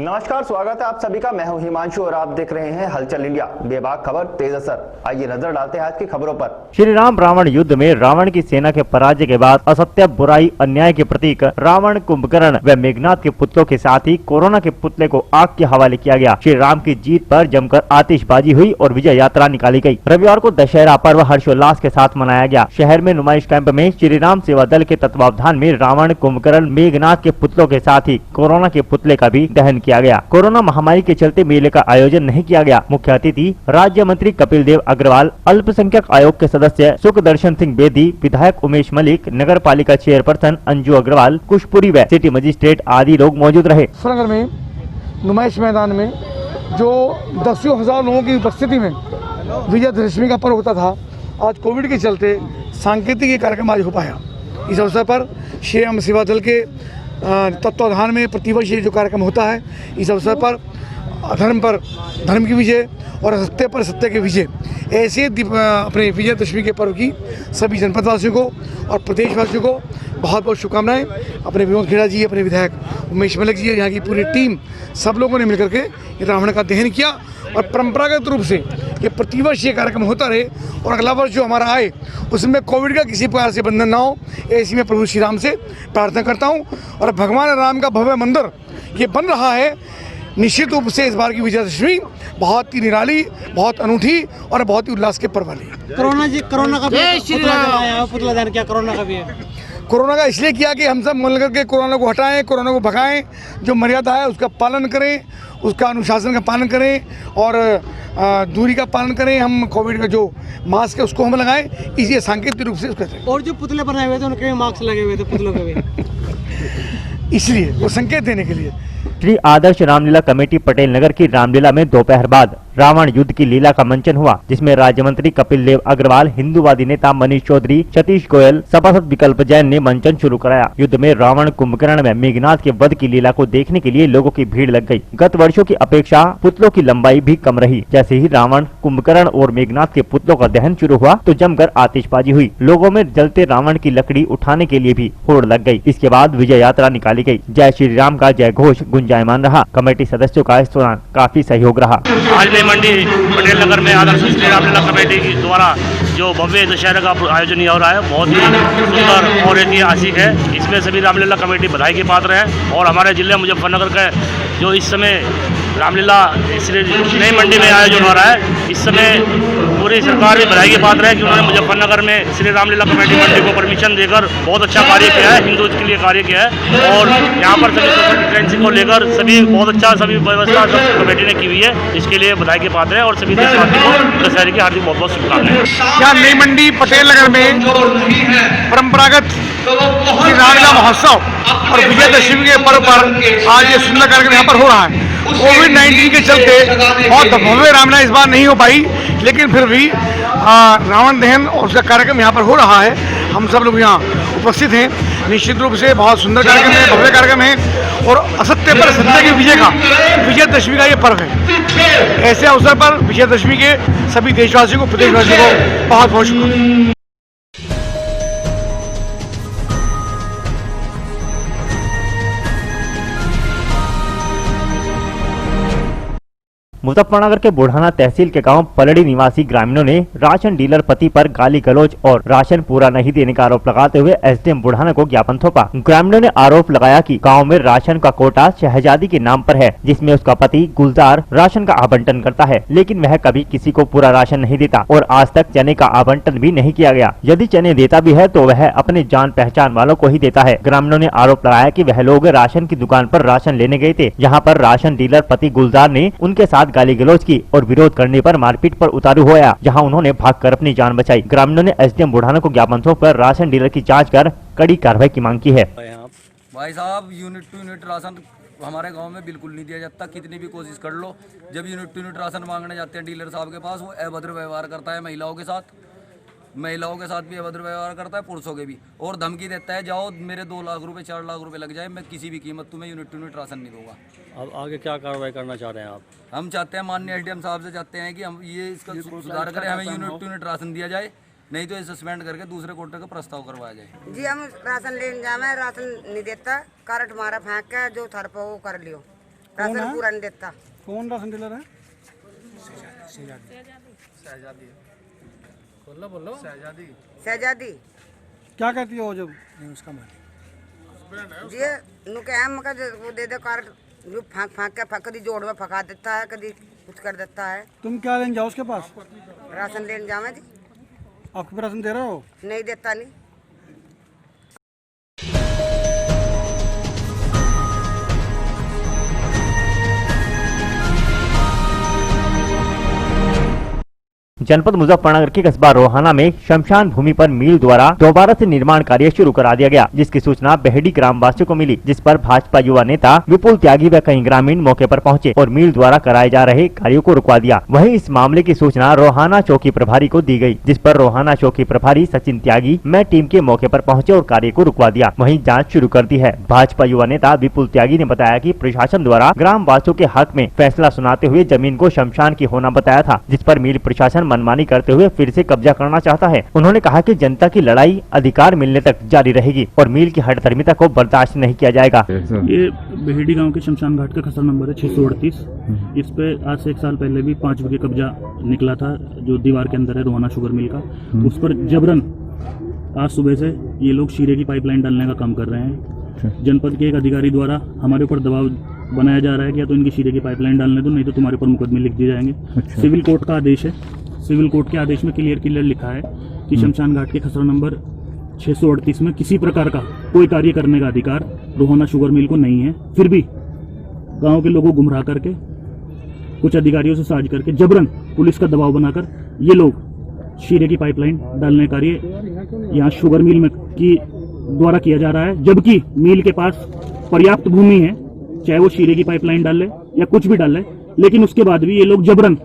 नमस्कार, स्वागत है आप सभी का। मैं हूं हिमांशु और आप देख रहे हैं हलचल इंडिया। बेबाक खबर तेज असर। आइए नजर डालते हैं आज की खबरों पर। श्री राम रावण युद्ध में रावण की सेना के पराजय के बाद असत्य, बुराई, अन्याय के प्रतीक रावण, कुंभकर्ण व मेघनाथ के पुतलों के साथ ही कोरोना के पुतले को आग के हवाले किया गया। श्री राम की जीत पर जमकर आतिशबाजी हुई और विजय यात्रा निकाली गई। रविवार को दशहरा पर्व हर्षोल्लास के साथ मनाया गया। शहर में नुमाइश कैंप में श्री राम सेवा दल के तत्वावधान में रावण, कुंभकर्ण, मेघनाथ के पुतलों के साथ ही कोरोना के पुतले का भी दहन किया गया। कोरोना महामारी के चलते मेले का आयोजन नहीं किया गया। मुख्य अतिथि राज्य मंत्री कपिल देव अग्रवाल, अल्पसंख्यक आयोग के सदस्य सुखदर्शन सिंह बेदी, विधायक उमेश मलिक, नगर पालिका चेयरपर्सन अंजू अग्रवाल, कुशपुरी व सिटी मजिस्ट्रेट आदि लोग मौजूद रहे। सुरंगर में नुमाइश मैदान में जो दसियों हजार लोगों की उपस्थिति में विजयदशमी का पर्व होता था, आज कोविड के चलते सांकेतिक कार्यक्रम आज हो पाया। इस अवसर पर श्री राम सेवा दल के तत्वाधान में प्रतिवर्ष ये जो कार्यक्रम होता है, इस अवसर पर अधर्म पर धर्म की विजय और असत्य पर सत्य की विजय, ऐसे अपने विजयदशमी के पर्व की सभी जनपद वासियों को और प्रदेशवासियों को बहुत बहुत शुभकामनाएं। अपने विनोद खेड़ा जी, अपने विधायक उमेश मलिक जी, यहाँ की पूरी टीम, सब लोगों ने मिलकर के ये रावण का दहन किया और परंपरागत रूप से ये प्रतिवर्ष ये कार्यक्रम होता रहे और अगला वर्ष जो हमारा आए उसमें कोविड का किसी प्रकार से बंधन ना हो, ऐसी मैं प्रभु श्री राम से प्रार्थना करता हूँ। और भगवान राम का भव्य मंदिर ये बन रहा है। निश्चित रूप से इस बार की विजयदशमी बहुत ही निराली, बहुत अनूठी और बहुत ही उल्लास के पर्व वाली है। कोरोना का पुतला दहन क्या कोरोना का भी है? कोरोना का इसलिए किया कि हम सब मिल करके कोरोना को हटाएं, कोरोना को भगाएं, जो मर्यादा है उसका पालन करें, उसका अनुशासन का पालन करें और दूरी का पालन करें। हम कोविड का जो मास्क है उसको हम लगाएं, इसी सांकेतिक रूप से उसका। और जो पुतले बनाए हुए थे उनके मास्क लगे हुए थे पुतलों के भी इसलिए वो संकेत देने के लिए। श्री आदर्श रामलीला कमेटी पटेल नगर की रामलीला में दोपहर बाद रावण युद्ध की लीला का मंचन हुआ, जिसमें राज्य मंत्री कपिल देव अग्रवाल, हिंदूवादी नेता मनीष चौधरी, सतीश गोयल, सभासद विकल्प जैन ने मंचन शुरू कराया। युद्ध में रावण, कुंभकर्ण व मेघनाथ के वध की लीला को देखने के लिए लोगों की भीड़ लग गई। गत वर्षों की अपेक्षा पुतलों की लंबाई भी कम रही। जैसे ही रावण, कुंभकर्ण और मेघनाथ के पुतलों का दहन शुरू हुआ तो जमकर आतिशबाजी हुई। लोगों में जलते रावण की लकड़ी उठाने के लिए भी होड़ लग गई। इसके बाद विजय यात्रा निकाली गई। जय श्री राम का जय घोष गुंजायमान रहा। कमेटी सदस्यों का इस दौरान काफी सहयोग रहा। मंडी पटेल नगर में आदर्श श्री रामलीला कमेटी के द्वारा जो भव्य दशहरा का आयोजन हो रहा है, बहुत ही सुंदर और ऐतिहासिक है। इसमें सभी रामलीला कमेटी बधाई के पात्र हैं और हमारे जिले मुजफ्फरनगर का जो इस समय रामलीला श्री नई मंडी में आयोजन हो रहा है, इस समय पूरी सरकार भी बधाई के पात्र है कि उन्होंने मुजफ्फरनगर में श्री रामलीला कमेटी मंडी को परमिशन देकर बहुत अच्छा कार्य किया है, हिंदू के लिए कार्य किया है। और यहाँ पर सभी सोशल डिस्टेंसिंग को लेकर सभी बहुत अच्छा सभी व्यवस्था सब कमेटी ने की हुई है, इसके लिए बधाई के पात्र है और सभी देशवासियों को दशहरे की हार्दिक बहुत बहुत शुभकामनाएं। यहाँ नई मंडी पटेल नगर में परंपरागत रामलीला महोत्सव और विजयदशमी के पर्व पर आज ये सुंदर कार्यक्रम यहाँ पर हो रहा है। कोविड-19 के चलते बहुत भव्य रामलीला इस बार नहीं हो पाई, लेकिन फिर भी रावण दहन और उसका कार्यक्रम यहाँ पर हो रहा है। हम सब लोग यहाँ उपस्थित हैं। निश्चित रूप से बहुत सुंदर कार्यक्रम है, भव्य कार्यक्रम है और असत्य पर सत्य की विजय का विजयदशमी का ये पर्व है। ऐसे अवसर पर विजयदशमी के सभी देशवासियों को, प्रदेशवासियों को बहुत बहुत शुभकामनाएं। मुजफ्फरनगर के बुढ़ाना तहसील के गांव पलड़ी निवासी ग्रामीणों ने राशन डीलर पति पर गाली गलौज और राशन पूरा नहीं देने का आरोप लगाते हुए एसडीएम बुढ़ाना को ज्ञापन सौंपा। ग्रामीणों ने आरोप लगाया कि गांव में राशन का कोटा शहजादी के नाम पर है, जिसमें उसका पति गुलजार राशन का आवंटन करता है, लेकिन वह कभी किसी को पूरा राशन नहीं देता और आज तक चने का आवंटन भी नहीं किया गया। यदि चने देता भी है तो वह अपने जान पहचान वालों को ही देता है। ग्रामीणों ने आरोप लगाया कि वह लोग राशन की दुकान पर राशन लेने गए थे, जहाँ पर राशन डीलर पति गुलजार ने उनके साथ गाली गलौज की और विरोध करने पर मारपीट पर उतारू हुआ, जहां उन्होंने भागकर अपनी जान बचाई। ग्रामीणों ने एसडीएम बुढ़ाना को ज्ञापन सौंपकर राशन डीलर की जांच कर कड़ी कार्रवाई की मांग की है। भाई साहब, यूनिट टू यूनिट राशन हमारे गांव में बिल्कुल नहीं दिया जाता। कितनी भी कोशिश कर लो, जब यूनिट टू यूनिट राशन मांगने जाते हैं डीलर साहब के पास, वो अभद्र व्यवहार करता है महिलाओं के साथ भी अभद्र व्यवहार करता है, पुरुषों के भी, और धमकी देता है जाओ मेरे 2 लाख रुपए 4 लाख रुपए लग जाए, मैं किसी भी कीमत तुम्हें यूनिट टू यूनिट राशन नहीं दूंगा। अब आगे क्या कार्रवाई करना चाह रहे हैं आप? हम चाहते हैं, माननीय एसडीएम साहब से चाहते हैं कि हम ये इसका सुधार करें, हमें यूनिट टू यूनिट राशन दिया जाए, नहीं तो ये सस्पेंड करके दूसरे कोटे का प्रस्ताव करवाया जाए। जी हम राशन लेने जाए, राशन नहीं देता, कार्ड मारा फेंक के जो थर पे वो कर लियो, राशन पूरा नहीं देता। कौन राशन डीलर है? शहजादी क्या कहती हो जब उसका जी नु के हम का वो दे दे कार्ड जो फांक फांक के कभी जोड़ में फंका देता है, कभी कुछ कर देता है। तुम क्या लेने जाओ उसके पास? राशन लेने जावे जी। आपको राशन दे रहे हो? नहीं देता नहीं। जनपद मुजफ्फरनगर के कस्बा रोहाना में शमशान भूमि पर मील द्वारा दोबारा से निर्माण कार्य शुरू करा दिया गया, जिसकी सूचना बेहडी ग्रामवासियों को मिली, जिस पर भाजपा युवा नेता विपुल त्यागी व कई ग्रामीण मौके पर पहुंचे और मील द्वारा कराए जा रहे कार्यों को रुकवा दिया। वहीं इस मामले की सूचना रोहाना चौकी प्रभारी को दी गई, जिस पर रोहाना चौकी प्रभारी सचिन त्यागी में टीम के मौके पर पहुंचे और कार्य को रुकवा दिया। वहीं जाँच शुरू कर दी है। भाजपा युवा नेता विपुल त्यागी ने बताया कि प्रशासन द्वारा ग्रामवासियों के हक में फैसला सुनाते हुए जमीन को शमशान की होना बताया था, जिस पर मील प्रशासन मनमानी करते हुए फिर से कब्जा करना चाहता है। उन्होंने कहा कि जनता की लड़ाई अधिकार मिलने तक जारी रहेगी और मील की हठधर्मिता को बर्दाश्त नहीं किया जाएगा। ये बेहडी गांव के शमशान घाट का खसरा नंबर है 638। इस पे आज से 1 साल पहले भी 5 बीघे कब्जा निकला था, जो दीवार के अंदर है रोहाना शुगर मिल का। उस पर जबरन आज सुबह से ये लोग शीरे की पाइपलाइन डालने का काम कर रहे हैं। जनपद के एक अधिकारी द्वारा हमारे ऊपर दबाव बनाया जा रहा है कि या तो इनकी शीरे की पाइपलाइन डालने दो, नहीं तो तुम्हारे ऊपर मुकदमे लिख दिए जाएंगे। सिविल कोर्ट का आदेश है। सिविल कोर्ट के आदेश में क्लियर लिखा है कि शमशान घाट के खसरा नंबर 638 में किसी प्रकार का कोई कार्य करने का अधिकार रोहाना शुगर मिल को नहीं है। फिर भी गांव के लोगों को गुमराह करके, कुछ अधिकारियों से साझ करके जबरन पुलिस का दबाव बनाकर ये लोग शीरे की पाइपलाइन डालने का कार्य यहाँ शुगर मिल में की द्वारा किया जा रहा है, जबकि मिल के पास पर्याप्त भूमि है, चाहे वो शीरे की पाइपलाइन डाले या कुछ भी डाले, लेकिन उसके बाद भी ये लोग जबरन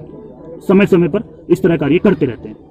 समय समय पर इस तरह कार्य करते रहते हैं।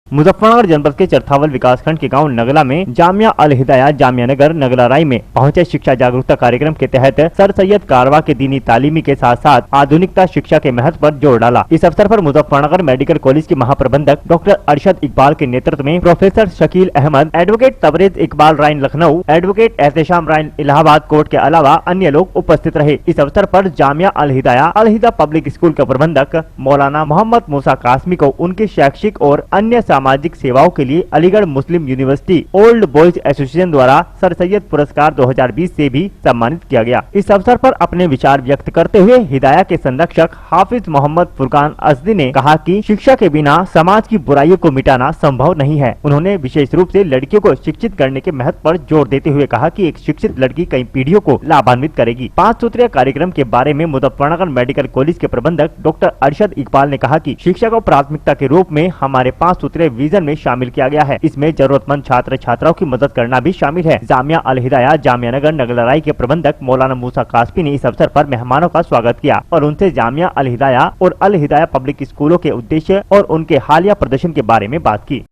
मुजफ्फरनगर जनपद के चरथावल विकासखंड के गांव नगला में जामिया अल हिदाया जामिया नगर नगला राय में पहुंचे शिक्षा जागरूकता कार्यक्रम के तहत सर सैयद कारवा के दीनी तालीमी के साथ साथ आधुनिकता शिक्षा के महत्व पर जोर डाला। इस अवसर पर मुजफ्फरनगर मेडिकल कॉलेज के महाप्रबंधक डॉक्टर अरशद इकबाल के नेतृत्व में प्रोफेसर शकील अहमद, एडवोकेट तबरेज इकबाल राइन लखनऊ, एडवोकेट एहतेशाम राइन इलाहाबाद कोर्ट के अलावा अन्य लोग उपस्थित रहे। इस अवसर पर जामिया अल हिदा पब्लिक स्कूल के प्रबंधक मौलाना मोहम्मद मूसा कासमी को उनकी शैक्षिक और अन्य सामाजिक सेवाओं के लिए अलीगढ़ मुस्लिम यूनिवर्सिटी ओल्ड बॉयज एसोसिएशन द्वारा सर सैयद पुरस्कार 2020 से भी सम्मानित किया गया। इस अवसर पर अपने विचार व्यक्त करते हुए हिदाया के संरक्षक हाफिज मोहम्मद फुरकान असदी ने कहा कि शिक्षा के बिना समाज की बुराइयों को मिटाना संभव नहीं है। उन्होंने विशेष रूप से लड़कियों को शिक्षित करने के महत्व पर जोर देते हुए कहा कि एक शिक्षित लड़की कई पीढ़ियों को लाभान्वित करेगी। 5 सूत्रीय कार्यक्रम के बारे में मुजफ्फरनगर मेडिकल कॉलेज के प्रबंधक डॉक्टर अरशद इकबाल ने कहा कि शिक्षा को प्राथमिकता के रूप में हमारे 5 सूत्रीय विजन में शामिल किया गया है। इसमें जरूरतमंद छात्र छात्राओं की मदद करना भी शामिल है। जामिया अल हिदाया जामिया नगर नगला राय के प्रबंधक मौलाना मूसा कासमी ने इस अवसर पर मेहमानों का स्वागत किया और उनसे जामिया अल हिदाया और अल हिदाया पब्लिक स्कूलों के उद्देश्य और उनके हालिया प्रदर्शन के बारे में बात की।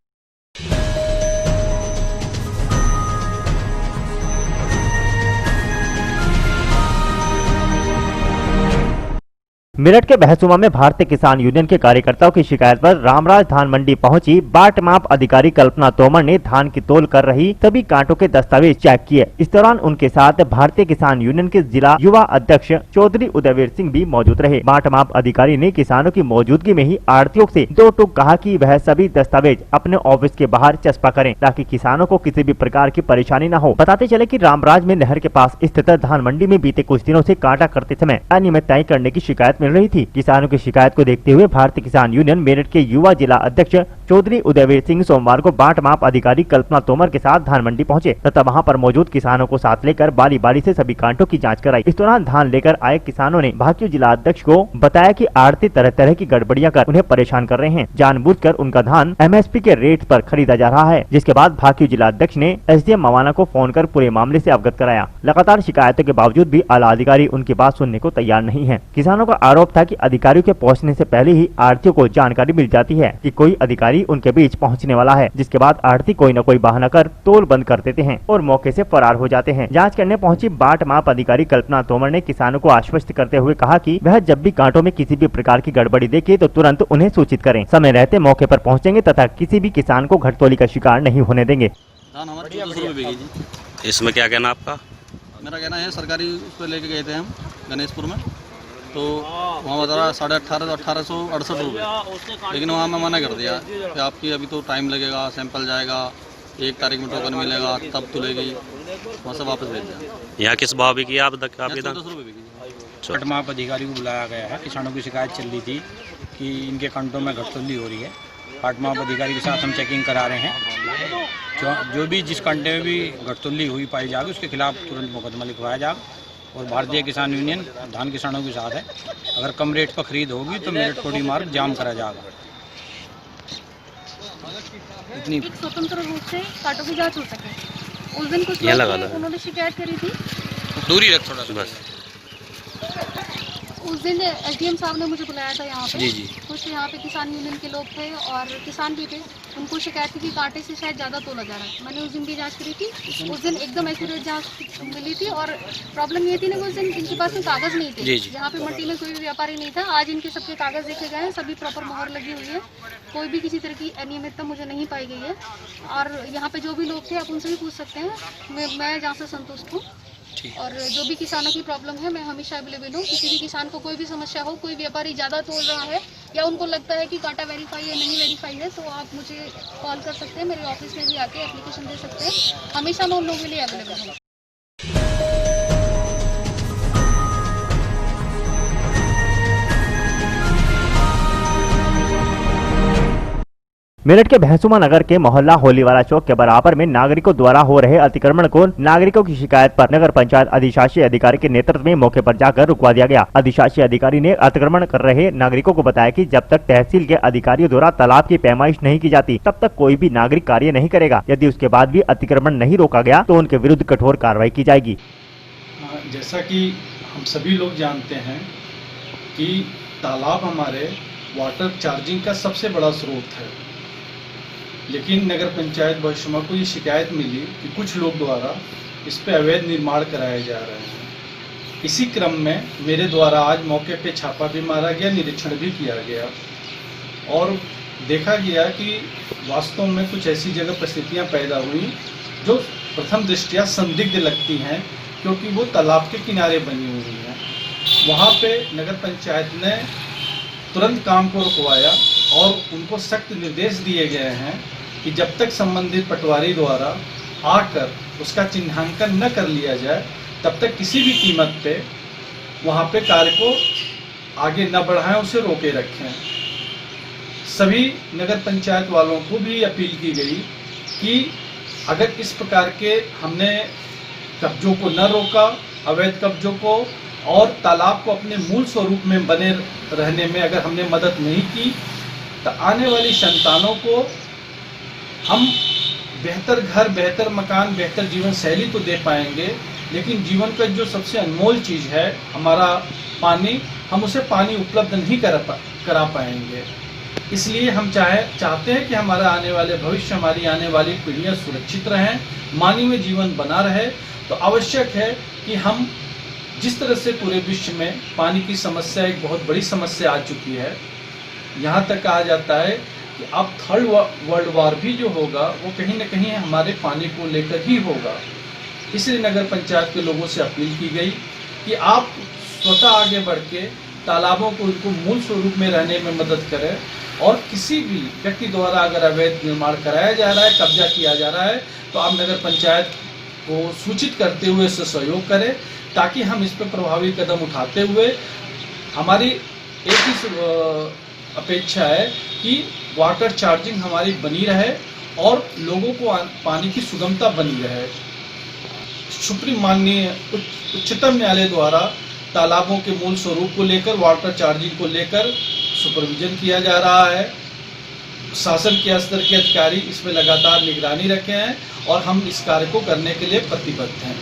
मेरठ के बहसुमा में भारतीय किसान यूनियन के कार्यकर्ताओं की शिकायत पर रामराज धान मंडी पहुंची बाट माप अधिकारी कल्पना तोमर ने धान की तोल कर रही सभी कांटों के दस्तावेज चेक किए। इस दौरान उनके साथ भारतीय किसान यूनियन के जिला युवा अध्यक्ष चौधरी उदयवीर सिंह भी मौजूद रहे। बाट माप अधिकारी ने किसानों की मौजूदगी में ही आड़तियों से 2 टूक कहा कि वह सभी दस्तावेज अपने ऑफिस के बाहर चस्पा करें ताकि किसानों को किसी भी प्रकार की परेशानी न हो। बताते चले कि रामराज में नहर के पास स्थित धान मंडी में बीते कुछ दिनों से कांटा करते समय अनियमितताएं करने की शिकायत मिल रही थी। किसानों की शिकायत को देखते हुए भारतीय किसान यूनियन मेरठ के युवा जिला अध्यक्ष चौधरी उदयवीर सिंह सोमवार को बाट माप अधिकारी कल्पना तोमर के साथ धान मंडी पहुंचे तथा वहां पर मौजूद किसानों को साथ लेकर बारी बारी से सभी कांटों की जांच कराई। इस दौरान धान लेकर आए किसानों ने भाकियू जिला अध्यक्ष को बताया कि आड़ती तरह तरह की गड़बड़ियां कर उन्हें परेशान कर रहे हैं। जानबूझकर उनका धान MSP के रेट पर खरीदा जा रहा है, जिसके बाद भाकियू जिला अध्यक्ष ने SDM मवाना को फोन कर पूरे मामले से अवगत कराया। लगातार शिकायतों के बावजूद भी आला अधिकारी उनकी बात सुनने को तैयार नहीं है। किसानों का आरोप था कि अधिकारियों के पहुंचने से पहले ही आढ़तियों को जानकारी मिल जाती है कि कोई अधिकारी उनके बीच पहुंचने वाला है, जिसके बाद आढ़ती कोई न कोई बहाना कर तोल बंद कर देते हैं और मौके से फरार हो जाते हैं। जांच करने पहुंची बाट माप अधिकारी कल्पना तोमर ने किसानों को आश्वस्त करते हुए कहा कि वह जब भी कांटों में किसी भी प्रकार की गड़बड़ी देखे तो तुरंत उन्हें सूचित करें, समय रहते मौके पर पहुंचेंगे तथा किसी भी किसान को घटतोली का शिकार नहीं होने देंगे। इसमें क्या कहना आपका? मेरा कहना है सरकारी उस पर लेके गए थे हम गणेशपुर में, तो वहाँ बता रहा 18,500 रुपये, लेकिन वहाँ मैं मना कर दिया कि आपकी अभी तो टाइम लगेगा, सैंपल जाएगा, 1 तारीख में टोकन मिलेगा तब तुलेगी, वहाँ से वापस भेज दिया। यहाँ किस भाव भी किया आप? 14 रुपये बिकी। बाट माप अधिकारी को बुलाया गया है। किसानों की शिकायत चल रही थी कि इनके कंटों में घटतोली हो रही है। बाट माप अधिकारी के साथ हम चेकिंग करा रहे हैं। जो भी जिस कंटे में भी घटतोली हुई पाई जाएगी उसके खिलाफ तुरंत मुकदमा लिखवाया जाएगा। और भारतीय किसान यूनियन धान किसानों के साथ है। अगर कम रेट पर खरीद होगी तो मेरठ कोडी मार्ग जाम करा जाएगा। इतनी एक स्वतंत्र रूप से कांटों की जांच हो सके। उस दिन कुछ लोग उन्होंने शिकायत करी थी, दूरी रख थोड़ा सा बस। उस दिन एसडीएम साहब ने मुझे बुलाया था यहाँ पे। जी। कुछ यहाँ पे किसान यूनियन के लोग थे और किसान भी थे। उनको शिकायत थी कि कांटे से शायद ज़्यादा तोला जा रहा है। मैंने उस दिन भी जांच करी थी। उस दिन एकदम एक्यूरेट जांच मिली थी और प्रॉब्लम ये थी ना, उस दिन इनके पास में कागज़ नहीं थे। जहाँ पे मंडी में कोई भी व्यापारी नहीं था, आज इनके सबके कागज़ देखे गए हैं, सभी प्रॉपर मोहर लगी हुई है। कोई भी किसी तरह की अनियमितता मुझे नहीं पाई गई है। और यहाँ पे जो भी लोग थे आप उनसे भी पूछ सकते हैं। मैं जहाँ से संतुष्ट हूँ और जो भी किसानों की प्रॉब्लम है मैं हमेशा अवेलेबल हूँ। किसी भी किसान को कोई भी समस्या हो, कोई व्यापारी ज़्यादा तोल रहा है या उनको लगता है कि कांटा वेरीफाई है नहीं वेरीफाई है, तो आप मुझे कॉल कर सकते हैं। मेरे ऑफिस में भी आके एप्लीकेशन दे सकते हैं। हमेशा मैं उन लोगों के लिए अवेलेबल हूँ। मेरठ के भैंसुमा नगर के मोहल्ला होलीवाला चौक के बराबर में नागरिकों द्वारा हो रहे अतिक्रमण को नागरिकों की शिकायत पर नगर पंचायत अधिशासी अधिकारी के नेतृत्व में मौके पर जाकर रुकवा दिया गया। अधिशासी अधिकारी ने अतिक्रमण कर रहे नागरिकों को बताया कि जब तक तहसील के अधिकारियों द्वारा तालाब की पैमाइश नहीं की जाती तब तक कोई भी नागरिक कार्य नहीं करेगा। यदि उसके बाद भी अतिक्रमण नहीं रोका गया तो उनके विरुद्ध कठोर कार्रवाई की जाएगी। जैसा कि हम सभी लोग जानते हैं कि तालाब हमारे वाटर चार्जिंग का सबसे बड़ा स्रोत है, लेकिन नगर पंचायत भैंसुमा को ये शिकायत मिली कि कुछ लोग द्वारा इस पे अवैध निर्माण कराए जा रहे हैं। इसी क्रम में मेरे द्वारा आज मौके पे छापा भी मारा गया, निरीक्षण भी किया गया और देखा गया कि वास्तव में कुछ ऐसी जगह परिस्थितियां पैदा हुई जो प्रथम दृष्टया संदिग्ध लगती हैं, क्योंकि वो तालाब के किनारे बनी हुई हैं। वहाँ पे नगर पंचायत ने तुरंत काम को रुकवाया और उनको सख्त निर्देश दिए गए हैं कि जब तक संबंधित पटवारी द्वारा आकर उसका चिन्हांकन न कर लिया जाए तब तक किसी भी कीमत पे वहाँ पे कार्य को आगे न बढ़ाएं, उसे रोके रखें। सभी नगर पंचायत वालों को भी अपील की गई कि अगर इस प्रकार के हमने कब्जों को न रोका, अवैध कब्जों को, और तालाब को अपने मूल स्वरूप में बने रहने में अगर हमने मदद नहीं की तो आने वाली संतानों को हम बेहतर घर, बेहतर मकान, बेहतर जीवन शैली तो दे पाएंगे, लेकिन जीवन का जो सबसे अनमोल चीज़ है हमारा पानी, हम उसे पानी उपलब्ध नहीं करा पाएंगे। इसलिए हम चाहते हैं कि हमारा आने वाले भविष्य, हमारी आने वाली पीढ़ियाँ सुरक्षित रहें, मानवीय जीवन बना रहे। तो आवश्यक है कि हम जिस तरह से पूरे विश्व में पानी की समस्या एक बहुत बड़ी समस्या आ चुकी है, यहाँ तक कहा जाता है कि अब 3rd वर्ल्ड वॉर भी जो होगा वो कहीं न कहीं हमारे पानी को लेकर ही होगा। इसलिए नगर पंचायत के लोगों से अपील की गई कि आप स्वतः आगे बढ़ के तालाबों को उनको मूल स्वरूप में रहने में मदद करें और किसी भी व्यक्ति द्वारा अगर अवैध निर्माण कराया जा रहा है, कब्जा किया जा रहा है, तो आप नगर पंचायत को सूचित करते हुए इससे सहयोग करें, ताकि हम इस पर प्रभावी कदम उठाते हुए हमारी एक ही अपेक्षा है कि वाटर चार्जिंग हमारी बनी रहे और लोगों को पानी की सुगमता बनी रहे। सुप्रीम माननीय उच्चतम न्यायालय द्वारा तालाबों के मूल स्वरूप को लेकर, वाटर चार्जिंग को लेकर सुपरविजन किया जा रहा है। शासन के स्तर के अधिकारी इसमें लगातार निगरानी रखे हैं और हम इस कार्य को करने के लिए प्रतिबद्ध हैं।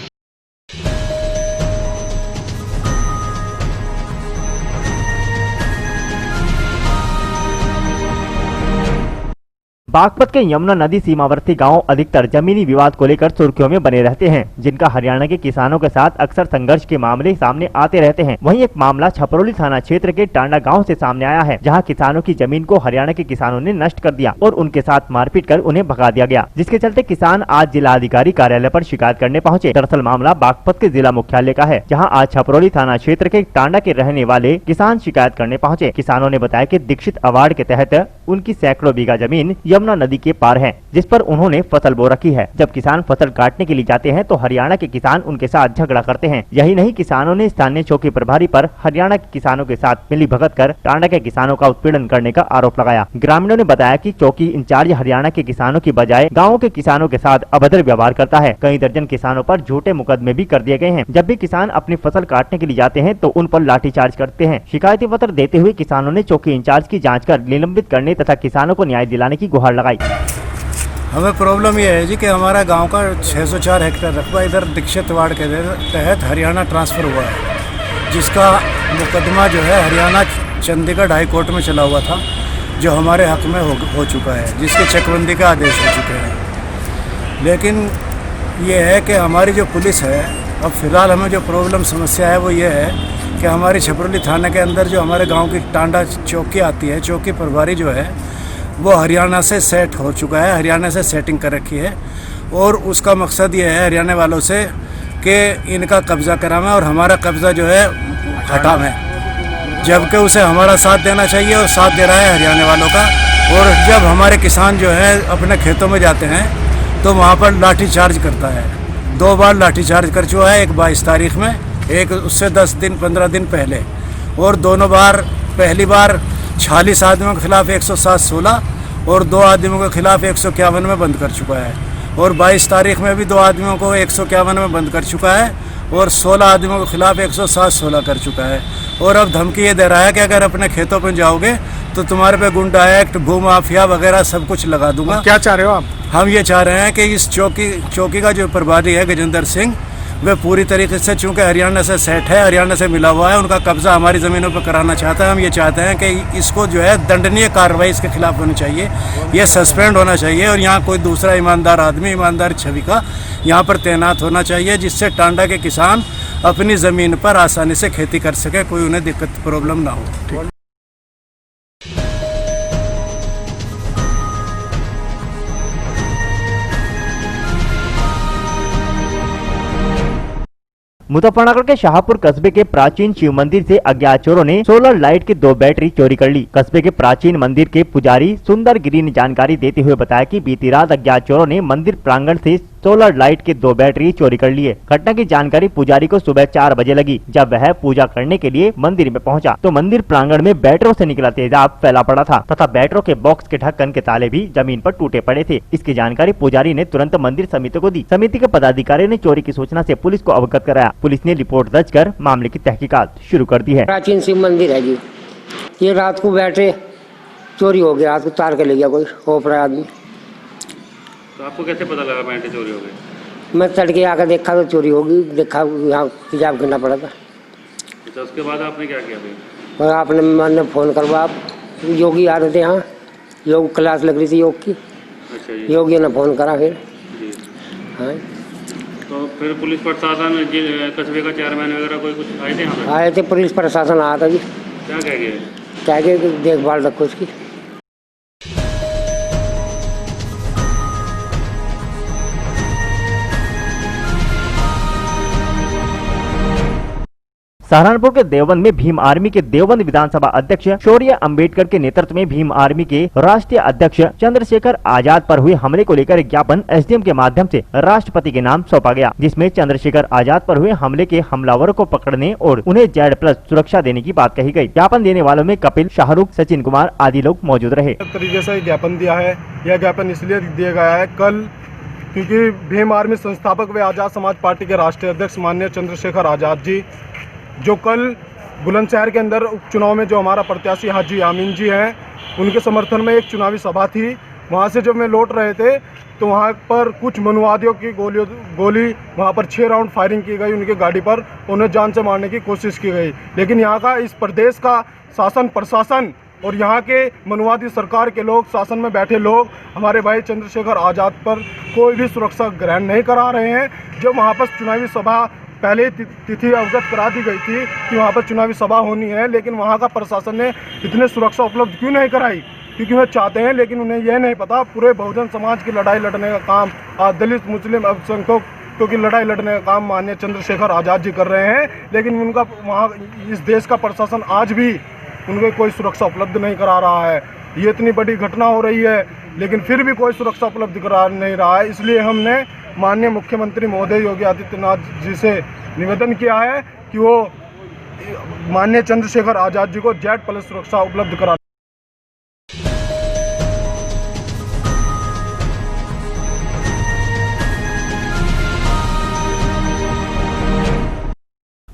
बागपत के यमुना नदी सीमावर्ती गांव अधिकतर जमीनी विवाद को लेकर सुर्खियों में बने रहते हैं, जिनका हरियाणा के किसानों के साथ अक्सर संघर्ष के मामले सामने आते रहते हैं। वहीं एक मामला छपरौली थाना क्षेत्र के टांडा गांव से सामने आया है, जहां किसानों की जमीन को हरियाणा के किसानों ने नष्ट कर दिया और उनके साथ मारपीट कर उन्हें भगा दिया गया, जिसके चलते किसान आज जिला अधिकारी कार्यालय पर शिकायत करने पहुँचे। दरअसल मामला बागपत के जिला मुख्यालय का है, जहाँ आज छपरौली थाना क्षेत्र के टांडा के रहने वाले किसान शिकायत करने पहुँचे। किसानों ने बताया कि दीक्षित अवार्ड के तहत उनकी सैकड़ों बीघा जमीन यमुना नदी के पार है, जिस पर उन्होंने फसल बो रखी है। जब किसान फसल काटने के लिए जाते हैं तो हरियाणा के किसान उनके साथ झगड़ा करते हैं। यही नहीं, किसानों ने स्थानीय चौकी प्रभारी पर हरियाणा के किसानों के साथ मिलीभगत कर टांडा के किसानों का उत्पीड़न करने का आरोप लगाया। ग्रामीणों ने बताया कि चौकी इंचार्ज हरियाणा के किसानों की बजाय गाँव के किसानों के साथ अभद्र व्यवहार करता है। कई दर्जन किसानों पर झूठे मुकदमे भी कर दिए गए हैं। जब भी किसान अपनी फसल काटने के लिए जाते हैं तो उन पर लाठीचार्ज करते हैं। शिकायती पत्र देते हुए किसानों ने चौकी इंचार्ज की जाँच कर निलंबित करने तथा किसानों को न्याय दिलाने की गुहार लगाई। हमें प्रॉब्लम यह है जी कि हमारा गांव का 604 हेक्टेयर रकबा इधर दीक्षित वार्ड के तहत हरियाणा ट्रांसफ़र हुआ है, जिसका मुकदमा जो है हरियाणा चंडीगढ़ हाई कोर्ट में चला हुआ था, जो हमारे हक में हो चुका है, जिसके चकबंदी का आदेश हो चुके हैं। लेकिन ये है कि हमारी जो पुलिस है, अब फिलहाल हमें जो प्रॉब्लम समस्या है वो ये है कि हमारी छपरौली थाने के अंदर जो हमारे गाँव की टांडा चौकी आती है, चौकी प्रभारी जो है वो हरियाणा से सेट हो चुका है, हरियाणा से सेटिंग कर रखी है और उसका मकसद ये है हरियाणा वालों से कि इनका कब्ज़ा करावें और हमारा कब्ज़ा जो है हटावें, जबकि उसे हमारा साथ देना चाहिए और साथ दे रहा है हरियाणा वालों का। और जब हमारे किसान जो है अपने खेतों में जाते हैं तो वहाँ पर लाठीचार्ज करता है। 2 बार लाठीचार्ज कर चुका है, एक 22 तारीख में, एक उससे 10 दिन 15 दिन पहले, और दोनों बार, पहली बार 46 आदमियों के खिलाफ 107-16 और 2 आदमियों के खिलाफ 151 में बंद कर चुका है, और 22 तारीख में भी 2 आदमियों को 151 में बंद कर चुका है और 16 आदमियों के खिलाफ 107-16 कर चुका है। और अब धमकी ये दे रहा है कि अगर अपने खेतों पर जाओगे तो तुम्हारे पे गुंडा एक्ट, भूमाफिया वगैरह सब कुछ लगा दूंगा। क्या चाह रहे हो आप? हम ये चाह रहे हैं कि इस चौकी का जो प्रभारी है गजेंद्र सिंह, वे पूरी तरीके से, चूँकि हरियाणा से सेट है, हरियाणा से मिला हुआ है, उनका कब्जा हमारी ज़मीनों पर कराना चाहता है। हम ये चाहते हैं कि इसको जो है दंडनीय कार्रवाई इसके खिलाफ होनी चाहिए, ये सस्पेंड होना चाहिए और यहाँ कोई दूसरा ईमानदार आदमी, ईमानदार छवि का यहाँ पर तैनात होना चाहिए, जिससे टांडा के किसान अपनी ज़मीन पर आसानी से खेती कर सके, कोई उन्हें दिक्कत प्रॉब्लम ना हो। मुजफ्फरनगर के शाहपुर कस्बे के प्राचीन शिव मंदिर से अज्ञात चोरों ने सोलर लाइट की 2 बैटरी चोरी कर ली। कस्बे के प्राचीन मंदिर के पुजारी सुंदर गिरी ने जानकारी देते हुए बताया कि बीती रात अज्ञात चोरों ने मंदिर प्रांगण से सोलर लाइट की 2 बैटरी चोरी कर लिए। घटना की जानकारी पुजारी को सुबह 4 बजे लगी। जब वह पूजा करने के लिए मंदिर में पहुंचा तो मंदिर प्रांगण में बैटरों से निकला तेजाब फैला पड़ा था तथा बैटरों के बॉक्स के ढक्कन के ताले भी जमीन पर टूटे पड़े थे। इसकी जानकारी पुजारी ने तुरंत मंदिर समिति को दी। समिति के पदाधिकारी ने चोरी की सूचना से पुलिस को अवगत कराया। पुलिस ने रिपोर्ट दर्ज कर मामले की तहकीकात शुरू कर दी है। प्राचीन शिव मंदिर है जी, ये रात को बैटरी चोरी हो गया, रात को तार के ले गया कोई ओपरा आदमी। तो आपको कैसे पता लगा बैटरी चोरी हो गई? मैं तड़के आकर देखा तो चोरी होगी, देखा यहाँ तेजाब करना पड़ा था। तो उसके बाद आपने क्या किया फिर? और आपने मैंने फ़ोन करवा, योगी आ रहे थे यहाँ, योग क्लास लग रही थी योग की। अच्छा जी। योगी ने फ़ोन करा फिर जी। हाँ, तो फिर पुलिस प्रशासन, कस्बे का चेयरमैन वगैरह कोई कुछ आए थे यहाँ पे? आए थे, पुलिस प्रशासन आया था जी। क्या कह गए? क्या कि देखभाल रखो उसकी। सहारनपुर के देवबंद में भीम आर्मी के देवबंद विधानसभा अध्यक्ष शौर्य अंबेडकर के नेतृत्व में भीम आर्मी के राष्ट्रीय अध्यक्ष चंद्रशेखर आजाद पर हुए हमले को लेकर ज्ञापन एसडीएम के माध्यम से राष्ट्रपति के नाम सौंपा गया, जिसमें चंद्रशेखर आजाद पर हुए हमले के हमलावरों को पकड़ने और उन्हें Z+ सुरक्षा देने की बात कही गई। ज्ञापन देने वालों में कपिल, शाहरुख, सचिन कुमार आदि लोग मौजूद रहे। तरीके से ज्ञापन दिया है। यह ज्ञापन इसलिए दिया गया है कल क्योंकि भीम आर्मी संस्थापक व आजाद समाज पार्टी के राष्ट्रीय अध्यक्ष माननीय चंद्रशेखर आजाद जी, जो कल बुलंदशहर के अंदर उपचुनाव में जो हमारा प्रत्याशी हाजी आमीन जी हैं, उनके समर्थन में एक चुनावी सभा थी। वहाँ से जब मैं लौट रहे थे तो वहाँ पर कुछ मनुवादियों की गोली वहाँ पर 6 राउंड फायरिंग की गई उनकी गाड़ी पर, उन्हें जान से मारने की कोशिश की गई। लेकिन यहाँ का, इस प्रदेश का शासन प्रशासन और यहाँ के मनुवादी सरकार के लोग, शासन में बैठे लोग हमारे भाई चंद्रशेखर आज़ाद पर कोई भी सुरक्षा ग्रहण नहीं करा रहे हैं। जब वहाँ पर चुनावी सभा पहले तिथि अवगत करा दी गई थी कि वहाँ पर चुनावी सभा होनी है, लेकिन वहाँ का प्रशासन ने इतने सुरक्षा उपलब्ध क्यों नहीं कराई? क्योंकि वह चाहते हैं, लेकिन उन्हें यह नहीं पता पूरे बहुजन समाज की लड़ाई लड़ने का काम आज दलित, मुस्लिम, अल्पसंख्यकों की लड़ाई लड़ने का काम माननीय चंद्रशेखर आज़ाद जी कर रहे हैं। लेकिन उनका वहाँ इस देश का प्रशासन आज भी उनको कोई सुरक्षा उपलब्ध नहीं करा रहा है। ये इतनी बड़ी घटना हो रही है, लेकिन फिर भी कोई सुरक्षा उपलब्ध करा नहीं रहा है। इसलिए हमने माननीय मुख्यमंत्री महोदय योगी आदित्यनाथ जी से निवेदन किया है कि वो माननीय चंद्रशेखर आज़ाद जी को Z+ सुरक्षा उपलब्ध करा।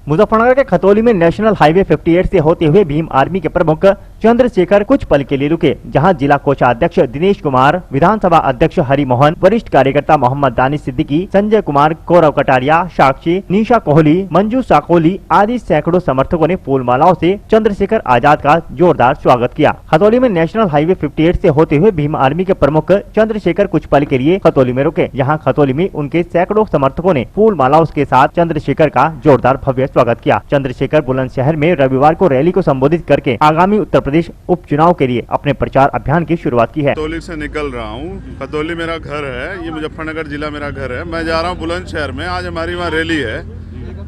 मुजफ्फरनगर के खतौली में नेशनल हाईवे 58 से होते हुए भीम आर्मी के प्रमुख चंद्रशेखर कुछ पल के लिए रुके, जहां जिला कोषाध्यक्ष दिनेश कुमार, विधानसभा अध्यक्ष हरिमोहन, वरिष्ठ कार्यकर्ता मोहम्मद दानिश सिद्दीकी, संजय कुमार, गौरव कटारिया, साक्षी, निशा कोहली, मंजू साकोली आदि सैकड़ों समर्थकों ने फूल मालाओं से चंद्रशेखर आजाद का जोरदार स्वागत किया। खतौली में नेशनल हाईवे 58 से होते हुए भीम आर्मी के प्रमुख चंद्रशेखर कुछ पल के लिए खतौली में रुके, जहाँ खतौली में उनके सैकड़ों समर्थकों ने फूल मालाओं के साथ चंद्रशेखर का जोरदार भव्य स्वागत किया। चंद्रशेखर बुलंदशहर में रविवार को रैली को संबोधित करके आगामी उत्तर प्रदेश उपचुनाव के लिए अपने प्रचार अभियान की शुरुआत की है। खतौली से निकल रहा हूँ। खतौली मेरा घर है, ये मुजफ्फरनगर जिला मेरा घर है। मैं जा रहा हूँ बुलंदशहर में। आज हमारी वहाँ रैली है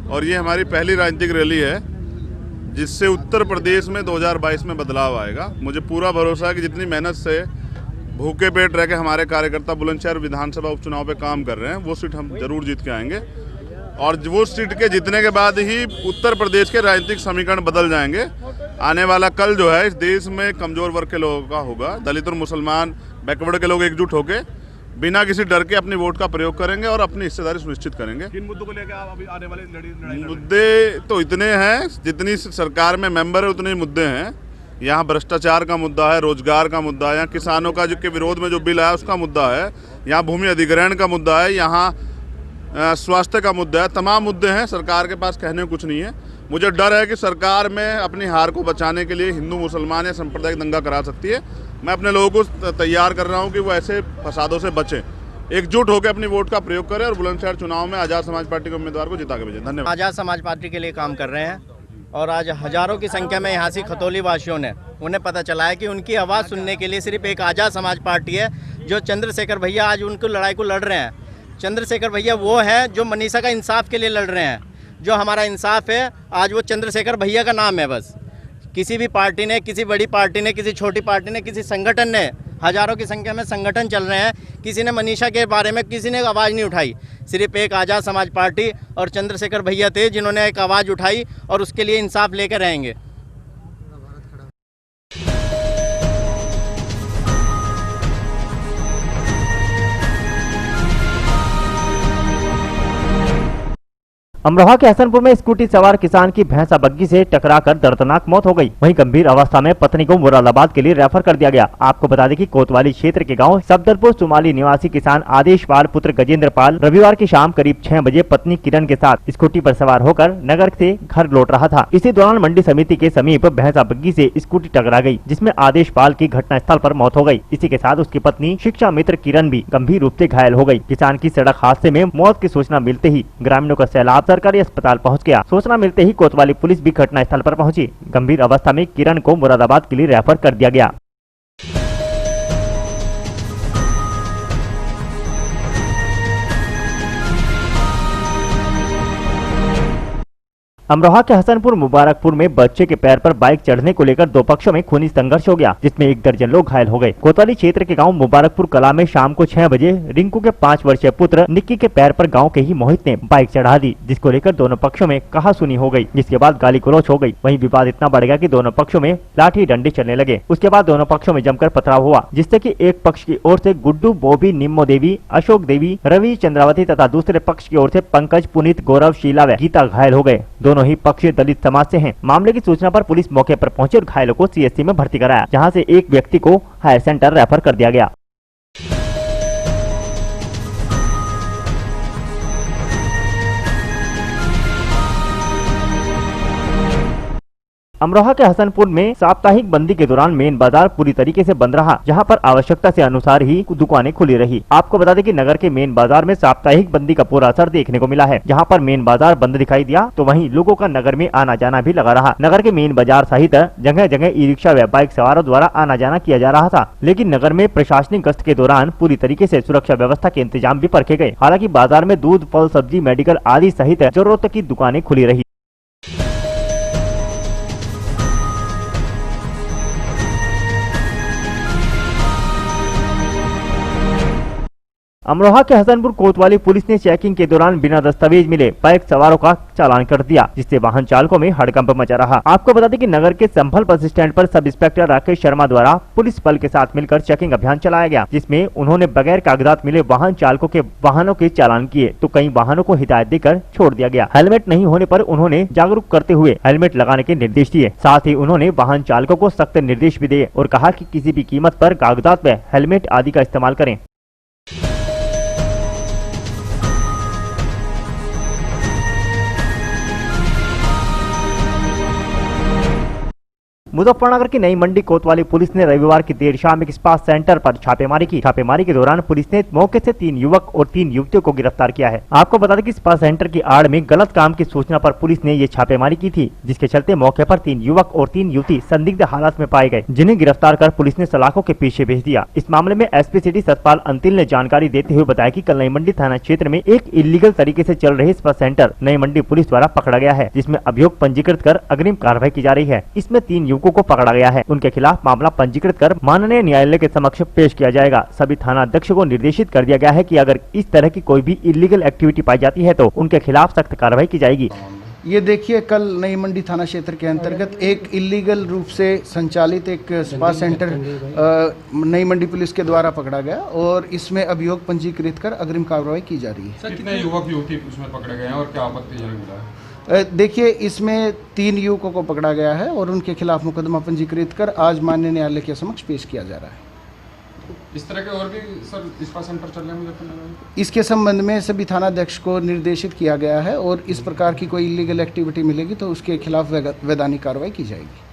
और ये हमारी पहली राजनीतिक रैली है जिससे उत्तर प्रदेश में 2022 में बदलाव आएगा। मुझे पूरा भरोसा है कि जितनी मेहनत से भूखे पेट रह के हमारे कार्यकर्ता बुलंदशहर विधानसभा उपचुनाव पे काम कर रहे हैं, वो सीट हम जरूर जीत के आएंगे और वो सीट के जीतने के बाद ही उत्तर प्रदेश के राजनीतिक समीकरण बदल जाएंगे। आने वाला कल जो है इस देश में कमजोर वर्ग के लोगों का होगा। दलित और मुसलमान, बैकवर्ड के लोग एकजुट होकर बिना किसी डर के अपनी वोट का प्रयोग करेंगे और अपनी हिस्सेदारी सुनिश्चित करेंगे। किन मुद्दों को लेकर आप अभी आने वाली लड़ाई? मुद्दे तो इतने हैं, जितनी सरकार में मेंबर है उतने मुद्दे हैं। यहाँ भ्रष्टाचार का मुद्दा है, रोजगार का मुद्दा है, यहाँ किसानों का जो के विरोध में जो बिल आया उसका मुद्दा है, यहाँ भूमि अधिग्रहण का मुद्दा है, यहाँ स्वास्थ्य का मुद्दा है। तमाम मुद्दे हैं। सरकार के पास कहने को कुछ नहीं है। मुझे डर है कि सरकार में अपनी हार को बचाने के लिए हिंदू मुसलमान या सांप्रदायिक दंगा करा सकती है। मैं अपने लोगों को तैयार कर रहा हूं कि वो ऐसे फसादों से बचें, एकजुट होकर अपनी वोट का प्रयोग करें और बुलंदशहर चुनाव में आज़ाद समाज पार्टी के उम्मीदवार को जिता के भेजें। धन्यवाद। आज़ाद समाज पार्टी के लिए काम कर रहे हैं और आज हजारों की संख्या में यहाँ से खतौली वासियों ने उन्हें पता चला है कि उनकी आवाज़ सुनने के लिए सिर्फ एक आज़ाद समाज पार्टी है। जो चंद्रशेखर भैया आज उनको लड़ाई को लड़ रहे हैं। चंद्रशेखर भैया वो है जो मनीषा का इंसाफ के लिए लड़ रहे हैं। जो हमारा इंसाफ है आज वो चंद्रशेखर भैया का नाम है। बस किसी भी पार्टी ने, किसी बड़ी पार्टी ने, किसी छोटी पार्टी ने, किसी संगठन ने, हजारों की संख्या में संगठन चल रहे हैं, किसी ने मनीषा के बारे में किसी ने आवाज़ नहीं उठाई। सिर्फ एक आज़ाद समाज पार्टी और चंद्रशेखर भैया थे जिन्होंने एक आवाज़ उठाई और उसके लिए इंसाफ लेकर रहेंगे। अमरोहा के हसनपुर में स्कूटी सवार किसान की भैंसा बग्गी से टकराकर दर्दनाक मौत हो गई। वहीं गंभीर अवस्था में पत्नी को मुरादाबाद के लिए रेफर कर दिया गया। आपको बता दें कि कोतवाली क्षेत्र के गांव सफदरपुर सुमाली निवासी किसान आदेश पाल पुत्र गजेंद्र पाल रविवार की शाम करीब 6 बजे पत्नी किरण के साथ स्कूटी पर सवार होकर नगर से घर लौट रहा था। इसी दौरान मंडी समिति के समीप भैंसा बग्गी से स्कूटी टकरा गई, जिसमें आदेश पाल की घटनास्थल पर मौत हो गई। इसी के साथ उसकी पत्नी शिक्षा मित्र किरण भी गंभीर रूप से घायल हो गई। किसान की सड़क हादसे में मौत की सूचना मिलते ही ग्रामीणों का सैलाब सरकारी अस्पताल पहुंच गया। सूचना मिलते ही कोतवाली पुलिस भी घटनास्थल पर पहुंची। गंभीर अवस्था में किरण को मुरादाबाद के लिए रेफर कर दिया गया। अमरोहा के हसनपुर मुबारकपुर में बच्चे के पैर पर बाइक चढ़ने को लेकर दो पक्षों में खूनी संघर्ष हो गया, जिसमें 1 दर्जन लोग घायल हो गए। कोतवाली क्षेत्र के गांव मुबारकपुर कला में शाम को 6 बजे रिंकू के 5 वर्षीय पुत्र निक्की के पैर पर गांव के ही मोहित ने बाइक चढ़ा दी, जिसको लेकर दोनों पक्षों में कहासुनी हो गई, जिसके बाद गाली गलौज हो गई। वहीं विवाद इतना बढ़ गया कि दोनों पक्षों में लाठी डंडे चलने लगे। उसके बाद दोनों पक्षों में जमकर पथराव हुआ, जिससे कि एक पक्ष की ओर से गुड्डू, बॉबी, निम्मो देवी, अशोक देवी, रवि, चंद्रावती तथा दूसरे पक्ष की ओर से पंकज, पुनीत, गौरव, शीला व गीता घायल हो गए। दोनों ही पक्ष दलित समाज से हैं। मामले की सूचना पर पुलिस मौके पर पहुंची और घायलों को सीएचसी में भर्ती कराया, जहां से एक व्यक्ति को हायर सेंटर रेफर कर दिया गया। अमरोहा के हसनपुर में साप्ताहिक बंदी के दौरान मेन बाजार पूरी तरीके से बंद रहा, जहां पर आवश्यकता से अनुसार ही दुकानें खुली रही। आपको बता दें कि नगर के मेन बाजार में साप्ताहिक बंदी का पूरा असर देखने को मिला है। जहां पर मेन बाजार बंद दिखाई दिया तो वहीं लोगों का नगर में आना जाना भी लगा रहा। नगर के मेन बाजार सहित जगह जगह ई रिक्शा व बाइक सवारों द्वारा आना जाना किया जा रहा था, लेकिन नगर में प्रशासनिक गश्त के दौरान पूरी तरीके से सुरक्षा व्यवस्था के इंतजाम भी परखे गए। हालांकि बाजार में दूध, फल, सब्जी, मेडिकल आदि सहित जरूरत की दुकानें खुली रही। अमरोहा के हसनपुर कोतवाली पुलिस ने चेकिंग के दौरान बिना दस्तावेज मिले बाइक सवारों का चालान कर दिया, जिससे वाहन चालकों में हड़कंप मचा रहा। आपको बता दें कि नगर के संभल बस स्टैंड पर सब इंस्पेक्टर राकेश शर्मा द्वारा पुलिस बल के साथ मिलकर चेकिंग अभियान चलाया गया, जिसमें उन्होंने बगैर कागजात मिले वाहन चालकों के वाहनों के चालान किए तो कई वाहनों को हिदायत देकर छोड़ दिया गया। हेलमेट नहीं होने पर उन्होंने जागरूक करते हुए हेलमेट लगाने के निर्देश दिए। साथ ही उन्होंने वाहन चालकों को सख्त निर्देश भी दिए और कहा कि किसी भी कीमत पर कागजात व हेलमेट आदि का इस्तेमाल करें। मुजफ्फरनगर की नई मंडी कोतवाली पुलिस ने रविवार की देर शाम एक स्पा सेंटर पर छापेमारी की। छापेमारी के दौरान पुलिस ने मौके से 3 युवक और 3 युवतियों को गिरफ्तार किया है। आपको बता दें कि स्पा सेंटर की आड़ में गलत काम की सूचना पर पुलिस ने ये छापेमारी की थी, जिसके चलते मौके पर 3 युवक और 3 युवती संदिग्ध हालत में पाए गए, जिन्हें गिरफ्तार कर पुलिस ने सलाखों के पीछे भेज दिया। इस मामले में एसपी सिटी सतपाल अंतिल ने जानकारी देते हुए बताया कि कल नई मंडी थाना क्षेत्र में एक इलीगल तरीके से चल रहे spa centre Nai Mandi police द्वारा पकड़ा गया है, जिसमें अभियोग पंजीकृत कर अग्रिम कार्रवाई की जा रही है। इसमें 3 युवकों को पकड़ा गया है। उनके खिलाफ मामला पंजीकृत कर माननीय न्यायालय के समक्ष पेश किया जाएगा। सभी थाना अध्यक्ष को निर्देशित कर दिया गया है कि अगर इस तरह की कोई भी इलीगल एक्टिविटी पाई जाती है तो उनके खिलाफ सख्त कार्रवाई की जाएगी। ये देखिए, कल नई मंडी थाना क्षेत्र के अंतर्गत एक इलीगल रूप से संचालित एक spa centre Nai Mandi police के द्वारा पकड़ा गया और इसमें अभियोग पंजीकृत कर अग्रिम कार्रवाई की जा रही है। सर, कितने युवक युवती उसमें पकड़े गए हैं और क्या आपत्तिजनक मिला है? देखिए, इसमें 3 युवकों को पकड़ा गया है और उनके खिलाफ मुकदमा पंजीकृत कर आज माननीय न्यायालय के समक्ष पेश किया जा रहा है। इस तरह के और भी सर स्पा सेंटर चल रहे हैं मुजफ्फरनगर? इसके संबंध में सभी थाना अध्यक्ष को निर्देशित किया गया है और इस प्रकार की कोई इलीगल एक्टिविटी मिलेगी तो उसके खिलाफ वैधानिक कार्रवाई की जाएगी।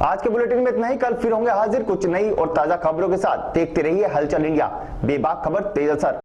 आज के बुलेटिन में इतना ही। कल फिर होंगे हाजिर कुछ नई और ताजा खबरों के साथ। देखते रहिए हलचल इंडिया, बेबाक खबर तेज असर।